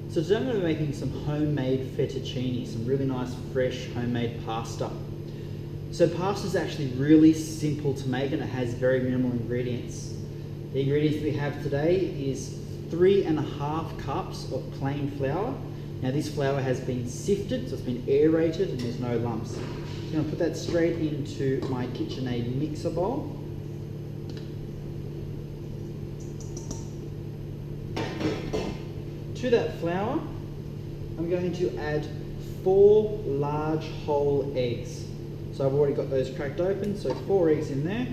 So today I'm going to be making some homemade fettuccine, some really nice fresh homemade pasta. So pasta is actually really simple to make and it has very minimal ingredients. The ingredients we have today is 3.5 cups of plain flour. Now this flour has been sifted, so it's been aerated and there's no lumps. So I'm going to put that straight into my KitchenAid mixer bowl. To that flour, I'm going to add 4 large whole eggs. So I've already got those cracked open, so 4 eggs in there.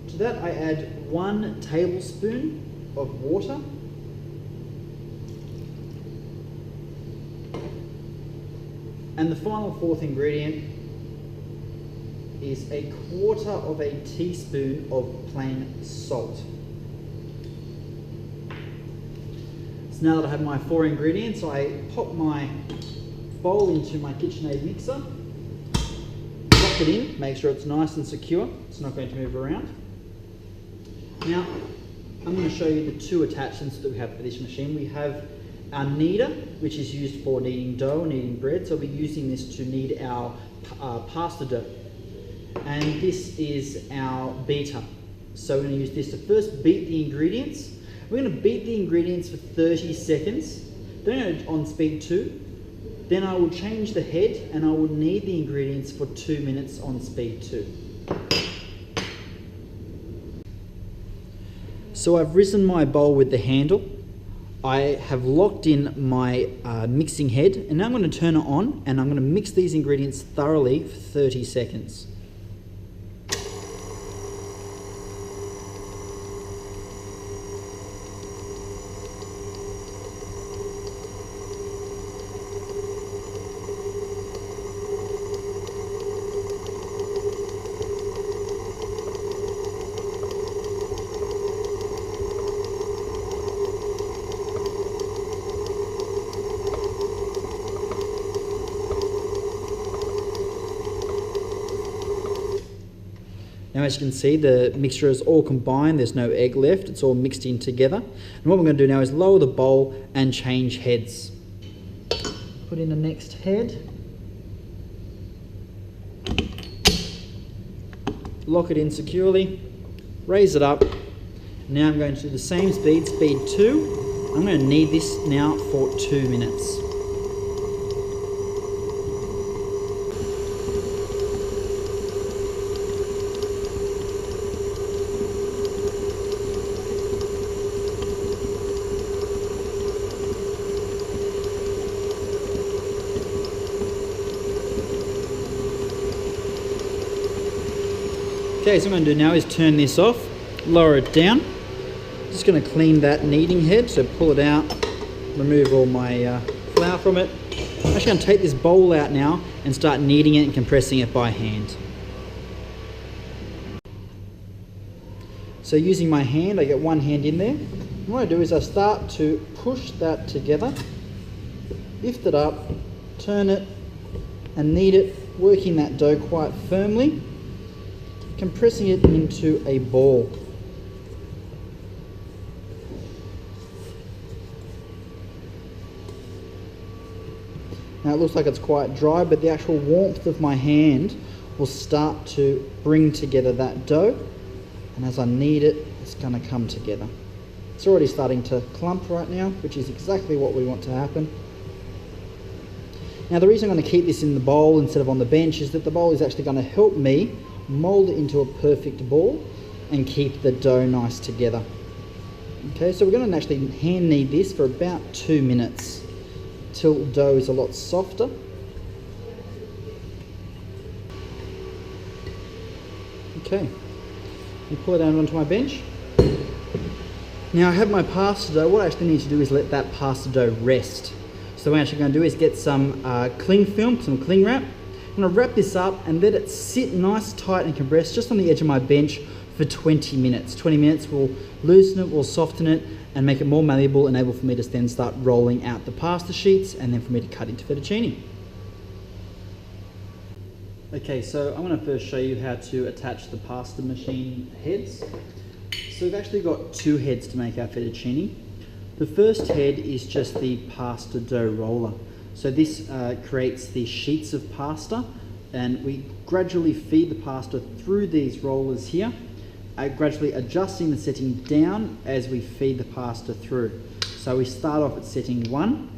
To that I add 1 tablespoon of water. And the final 4th ingredient is 1/4 teaspoon of plain salt. So now that I have my 4 ingredients, I pop my bowl into my KitchenAid mixer, lock it in, make sure it's nice and secure, it's not going to move around. Now, I'm going to show you the 2 attachments that we have for this machine. We have our kneader, which is used for kneading dough and kneading bread, so we'll be using this to knead our pasta dough. And this is our beater. So we're going to use this to first beat the ingredients. We're going to beat the ingredients for 30 seconds. Then on speed 2. Then I will change the head and I will knead the ingredients for 2 minutes on speed 2. So I've risen my bowl with the handle. I have locked in my mixing head and now I'm going to turn it on and I'm going to mix these ingredients thoroughly for 30 seconds. Now as you can see, the mixture is all combined, there's no egg left, it's all mixed in together. And what we're going to do now is lower the bowl and change heads. Put in the next head. Lock it in securely, raise it up. Now I'm going to do the same speed, speed 2. I'm going to knead this now for 2 minutes. Okay, so what I'm going to do now is turn this off, lower it down. Just going to clean that kneading head, so pull it out, remove all my flour from it. I'm actually going to take this bowl out now and start kneading it and compressing it by hand. So using my hand, I get one hand in there. And what I do is I start to push that together, lift it up, turn it and knead it, working that dough quite firmly, compressing it into a ball. Now it looks like it's quite dry, but the actual warmth of my hand will start to bring together that dough, and as I knead it, it's going to come together. It's already starting to clump right now, which is exactly what we want to happen. Now the reason I'm going to keep this in the bowl instead of on the bench is that the bowl is actually going to help me mold it into a perfect ball and keep the dough nice together. Okay, so we're going to actually hand knead this for about 2 minutes till dough is a lot softer. Okay, and pull it down onto my bench. Now I have my pasta dough. What I actually need to do is let that pasta dough rest. So what I'm actually going to do is get some cling film, some cling wrap. I'm going to wrap this up and let it sit nice, tight and compressed just on the edge of my bench for 20 minutes. 20 minutes will loosen it, will soften it and make it more malleable and able for me to then start rolling out the pasta sheets and then for me to cut into fettuccine. Okay, so I'm going to first show you how to attach the pasta machine heads. So So we've actually got two heads to make our fettuccine. The first head is just the pasta dough roller. So this creates the sheets of pasta, and we gradually feed the pasta through these rollers here, gradually adjusting the setting down as we feed the pasta through. So we start off at setting 1,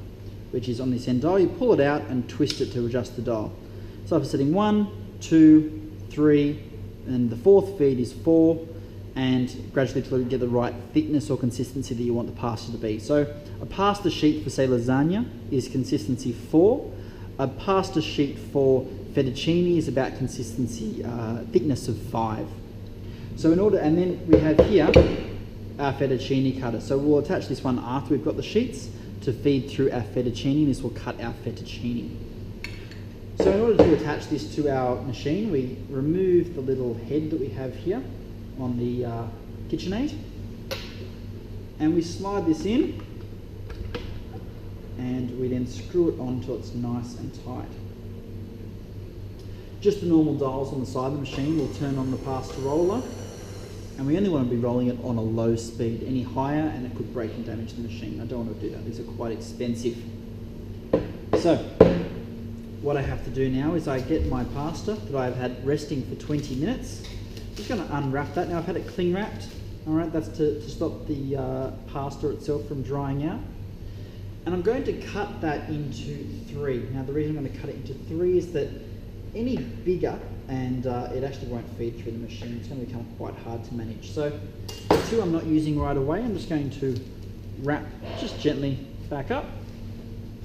which is on this end dial. You pull it out and twist it to adjust the dial. So for setting 1, 2, 3, and the fourth feed is 4, and gradually till you get the right thickness or consistency that you want the pasta to be. So a pasta sheet for, say, lasagna is consistency 4. A pasta sheet for fettuccine is about consistency, thickness of 5. So in order, and then we have here our fettuccine cutter. So we'll attach this one after we've got the sheets to feed through our fettuccine. This will cut our fettuccine. So in order to attach this to our machine, we remove the little head that we have here on the KitchenAid, and we slide this in, and we then screw it on until it's nice and tight. Just the normal dials on the side of the machine will turn on the pasta roller, and we only want to be rolling it on a low speed. Any higher and it could break and damage the machine. I don't want to do that, these are quite expensive. So what I have to do now is I get my pasta that I've had resting for 20 minutes. Just going to unwrap that. Now I've had it cling wrapped. All right, that's to stop the pasta itself from drying out. And I'm going to cut that into 3. Now the reason I'm going to cut it into 3 is that any bigger and it actually won't feed through the machine. It's going to become quite hard to manage. So the 2 I'm not using right away. I'm just going to wrap just gently back up,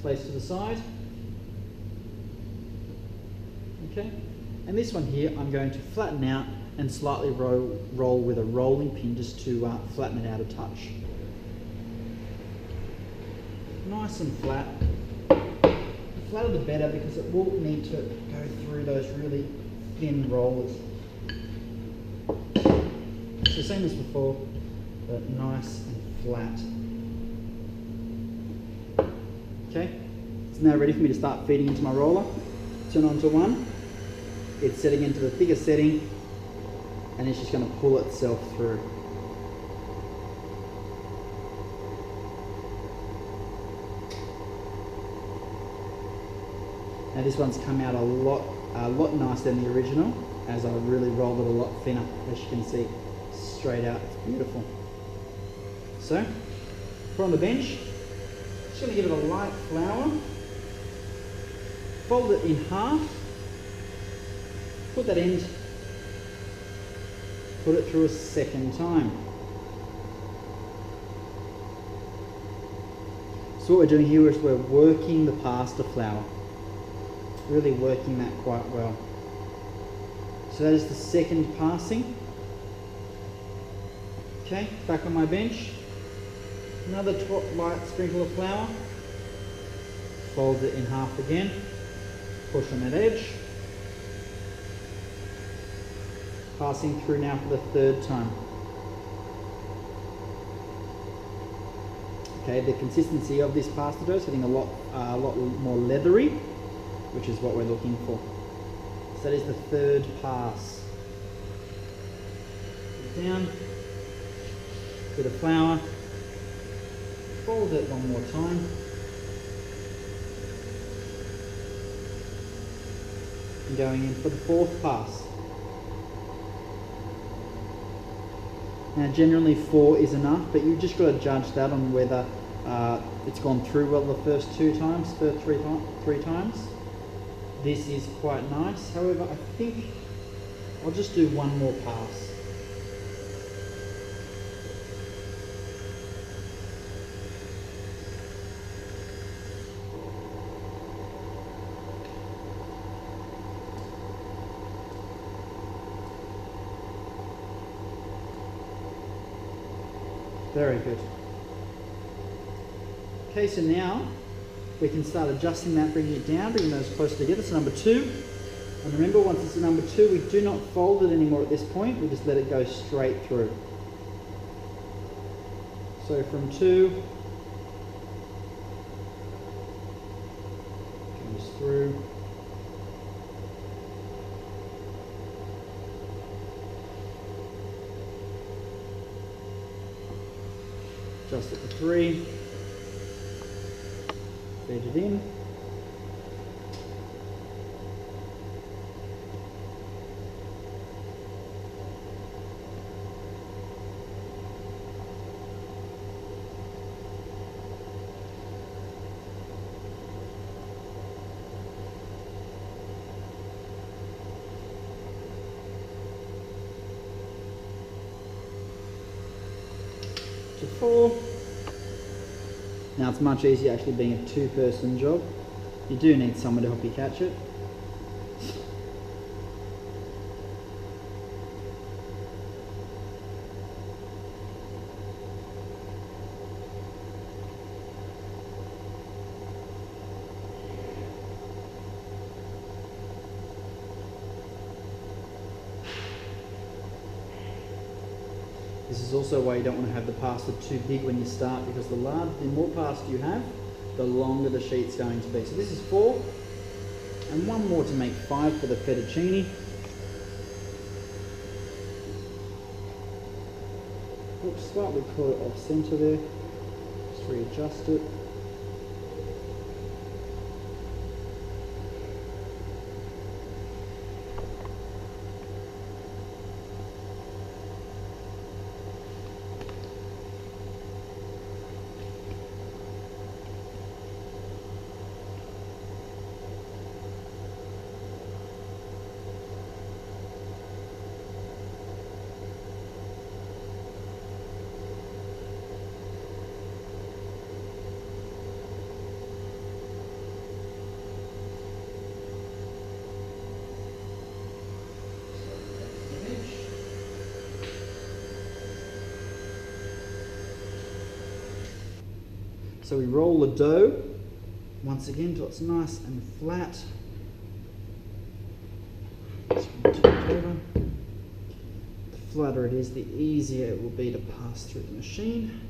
place to the side. Okay, and this one here I'm going to flatten out and slightly roll with a rolling pin just to flatten it out a touch. Nice and flat. The flatter the better because it will need to go through those really thin rollers. So same as before, but nice and flat. Okay, it's now ready for me to start feeding into my roller. Turn on to 1. It's setting into the thicker setting, and it's just going to pull itself through. Now this one's come out a lot nicer than the original, as I really rolled it a lot thinner, as you can see, straight out. It's beautiful. So, put on the bench. Just going to give it a light flour. Fold it in half. Put that end. Put it through a second time. So what we're doing here is we're working the pasta flour. Really working that quite well. So that is the second passing. Okay, back on my bench. Another light sprinkle of flour. Fold it in half again. Push on that edge. Passing through now for the 3rd time. Okay, the consistency of this pasta dough is getting a lot more leathery, which is what we're looking for. So that is the 3rd pass. Put it down. Bit of flour. Fold it one more time. And going in for the 4th pass. Now generally 4 is enough, but you've just got to judge that on whether it's gone through well the first 2 times, three times. This is quite nice. However, I think I'll just do one more pass. Very good. Okay, so now we can start adjusting that, bringing it down, bringing those closer together. So number 2. And remember, once it's at number 2, we do not fold it anymore at this point. We just let it go straight through. So from 2, goes through. Adjust it to 3. Feed it in. To 4. Now it's much easier actually being a 2-person job. You do need someone to help you catch it. This is also why you don't want to have the pasta too big when you start, because the more pasta you have, the longer the sheet's going to be. So this is 4, and one more to make 5 for the fettuccine. Oops, slightly caught it off center there. Just readjust it. So we roll the dough once again till it's nice and flat. Just turn it over. The flatter it is, the easier it will be to pass through the machine.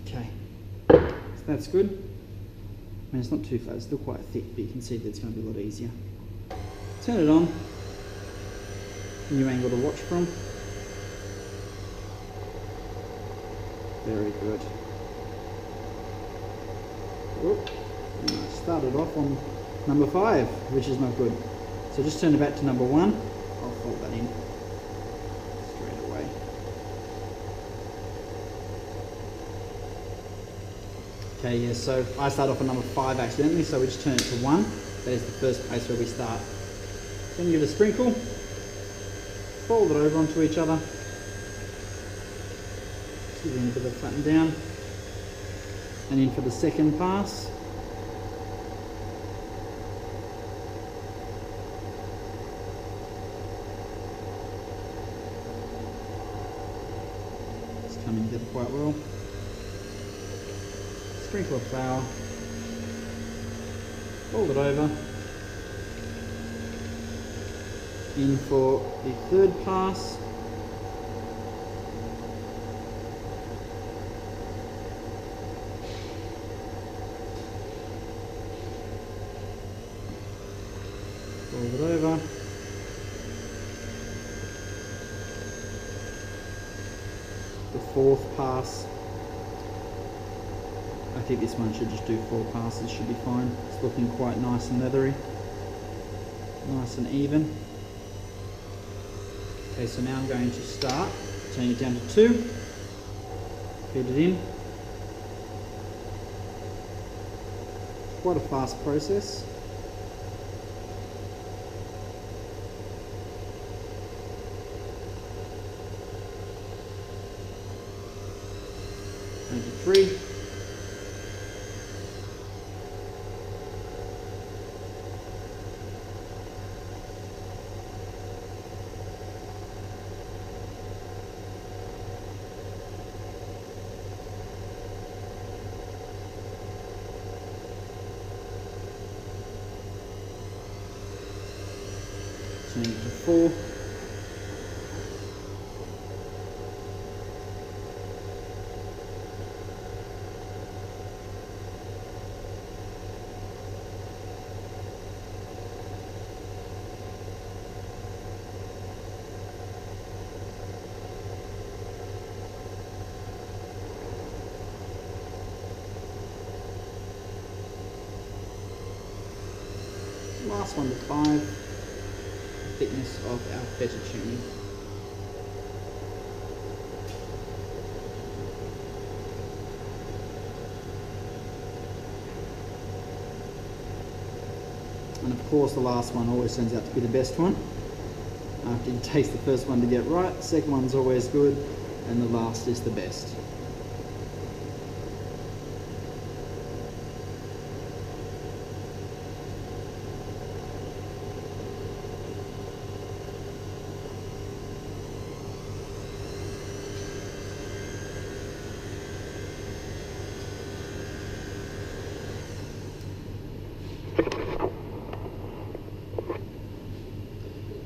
Okay, so that's good. I mean, it's not too flat, it's still quite thick, but you can see that it's going to be a lot easier. Turn it on. New angle to watch from. Very good. Whoop. I started off on number 5, which is not good. So just turn it back to number 1. I'll fold that in straight away. Okay, yeah, so I started off on number 5 accidentally, so we just turn it to 1. That is the first place where we start. Then give it a sprinkle, fold it over onto each other. Just give it a bit of flatten down. And in for the second pass. It's coming together quite well. Sprinkle of flour, fold it over. In for the third pass. Fold it over. The fourth pass. I think this one should just do 4 passes, should be fine. It's looking quite nice and leathery. Nice and even. Okay, so now I'm going to start. Turn it down to 2. Feed it in. Quite a fast process. Turn to 3. Turn it to 4. last 1 to 5, thickness of our fettuccine. And of course the last one always turns out to be the best one. After you taste the first one to get right, the second one's always good, and the last is the best.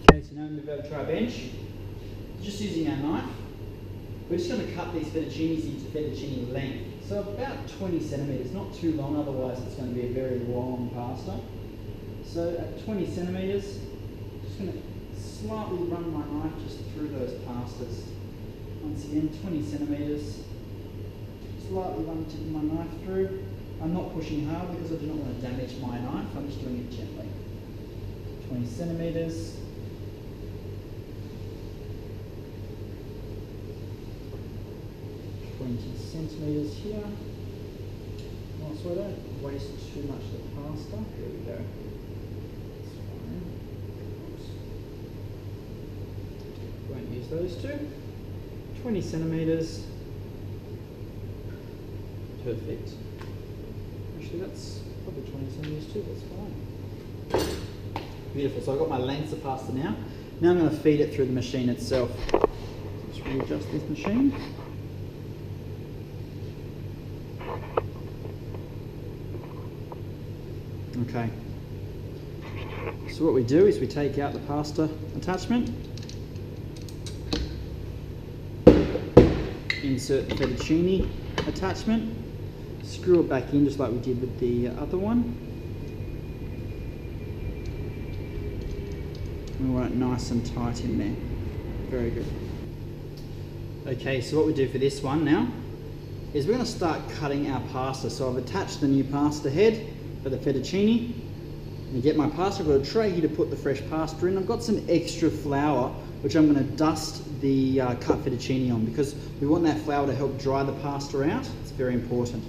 Okay, so now we move over to our bench. Just using our knife, we're just going to cut these fettuccinis into fettuccine length. So about 20 centimetres, not too long, otherwise it's going to be a very long pasta. So at 20 centimetres, just going to slightly run my knife just through those pastas. Once again, 20 centimetres, slightly run the tip of my knife through. I'm not pushing hard because I do not want to damage my knife, I'm just doing it gently. 20 centimetres. Centimetres here. Oh, so I don't waste too much of the pasta. There we go. That's fine. Won't use those two. 20 centimetres. Perfect. Actually, that's probably 20 centimetres too. That's fine. Beautiful. So I've got my lengths of pasta now. Now I'm going to feed it through the machine itself. Just readjust this machine. Okay, so what we do is we take out the pasta attachment, insert the fettuccine attachment, screw it back in just like we did with the other one. We want it nice and tight in there. Very good. Okay, so what we do for this one now is we're going to start cutting our pasta. So I've attached the new pasta head for the fettuccine. And get my pasta, I've got a tray here to put the fresh pasta in. I've got some extra flour which I'm going to dust the cut fettuccine on because we want that flour to help dry the pasta out. It's very important.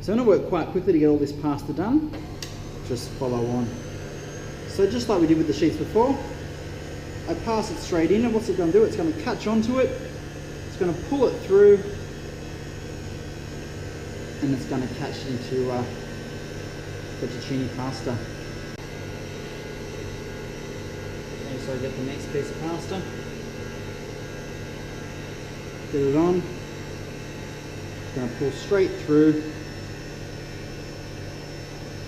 So I'm going to work quite quickly to get all this pasta done. Just follow on. So just like we did with the sheets before, I pass it straight in, and what's it going to do? It's going to catch onto it, it's going to pull it through, and it's going to catch into fettuccine pasta. Okay, so I get the next piece of pasta, get it on, it's going to pull straight through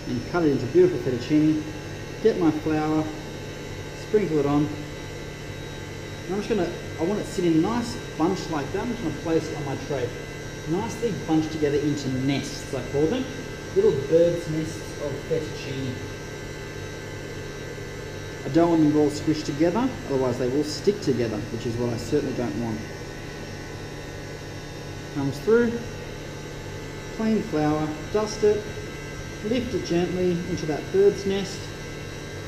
and cut it into beautiful fettuccine, get my flour, sprinkle it on, and I'm just going to, I want it to sit in a nice bunch like that. I'm just going to place it on my tray. Nicely bunched together into nests, I call them. Little bird's nests of fettuccine. I don't want them all squished together, otherwise they will stick together, which is what I certainly don't want. Comes through, plain flour, dust it, lift it gently into that bird's nest,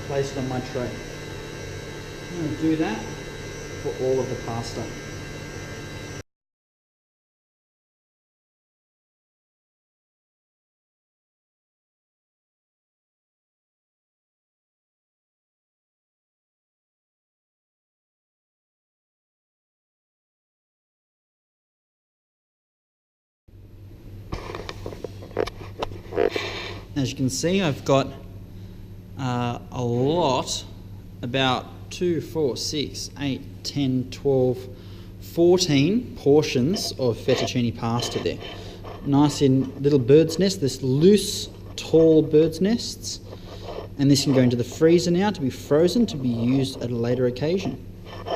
place it on my tray. I'm going to do that for all of the pasta. As you can see, I've got a lot, about 2, 4, 6, 8, 10, 12, 14 portions of fettuccine pasta there. Nice in little bird's nests, this loose, tall bird's nests. And this can go into the freezer now to be frozen to be used at a later occasion.